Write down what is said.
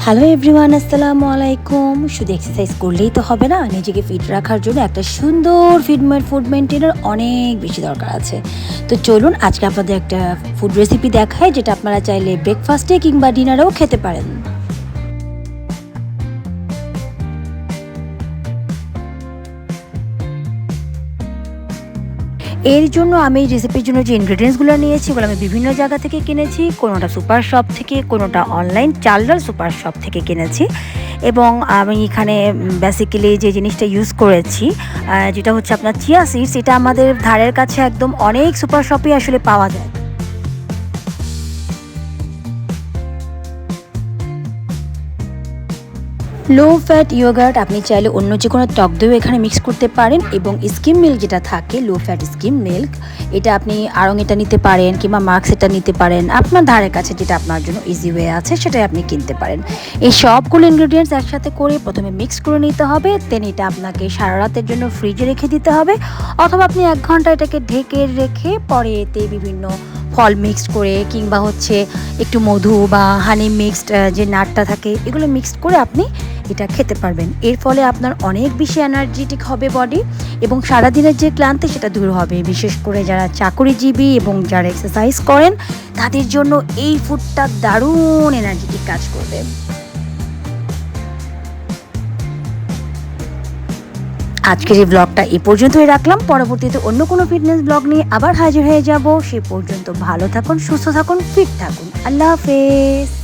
Hello everyone, আসসালামু আলাইকুম। শুধু এক্সারসাইজ করলেই তো হবে না, নিজেকে ফিট রাখার জন্য একটা সুন্দর ফুড মেনটেনের অনেক বেশি দরকার আছে। তো চলুন আজকে আপনাদের একটা ফুড রেসিপি দেখাই, যেটা আপনারা চাইলে ব্রেকফাস্টে কিংবা ডিনারেও খেতে পারেন। এর জন্য আমি এই রেসিপির জন্য যে ইনগ্রেডিয়েন্টসগুলো নিয়েছি, ওগুলো আমি বিভিন্ন জায়গা থেকে কিনেছি। কোনোটা সুপার শপ থেকে, কোনোটা অনলাইন চালডাল সুপার শপ থেকে কিনেছি। এবং আমি এখানে বেসিক্যালি যে জিনিসটা ইউজ করেছি, যেটা হচ্ছে আপনার চিয়া সিডস, এটা আমাদের ধারের কাছে একদম অনেক সুপার শপে আসলে পাওয়া যায়। লো ফ্যাট ইয়োগার্ট আপনি চাইলে অন্য যে কোনো টক দইও এখানে মিক্স করতে পারেন, এবং স্কিম মিল্ক যেটা থাকে, লো ফ্যাট স্কিম মিল্ক, এটা আপনি আড়ং এটা নিতে পারেন কিংবা মার্কস এটা নিতে পারেন। আপনার ধারের কাছে যেটা আপনার জন্য ইজি ওয়ে আছে সেটাই আপনি কিনতে পারেন। এই সবগুলো ইনগ্রেডিয়েন্টস একসাথে করে প্রথমে মিক্স করে নিতে হবে। দেন এটা আপনাকে সারা রাতের জন্য ফ্রিজে রেখে দিতে হবে, অথবা আপনি 1 ঘন্টা এটাকে ঢেকে রেখে পরে এতে বিভিন্ন ফল মিক্সড করে কিংবা হচ্ছে একটু মধু বা হানি মিক্সড যে নাটটা থাকে, এগুলো মিক্সড করে আপনি এটা খেতে পারবেন। এর ফলে আপনার অনেক বেশি এনার্জেটিক হবে বডি, এবং সারাদিনের যে ক্লান্তি সেটা দূর হবে। বিশেষ করে যারা চাকরিজীবী এবং যারা এক্সারসাইজ করেন, তাদের জন্য এই ফুডটা দারুণ এনার্জেটিক কাজ করবে। আজকের এই ব্লগটা এই পর্যন্তই রাখলাম। পরবর্তীতে অন্য কোনো ফিটনেস ব্লগ নিয়ে আবার হাজির হয়ে যাব। সে পর্যন্ত ভালো থাকুন, সুস্থ থাকুন, ফিট থাকুন। আল্লাহ হাফেজ।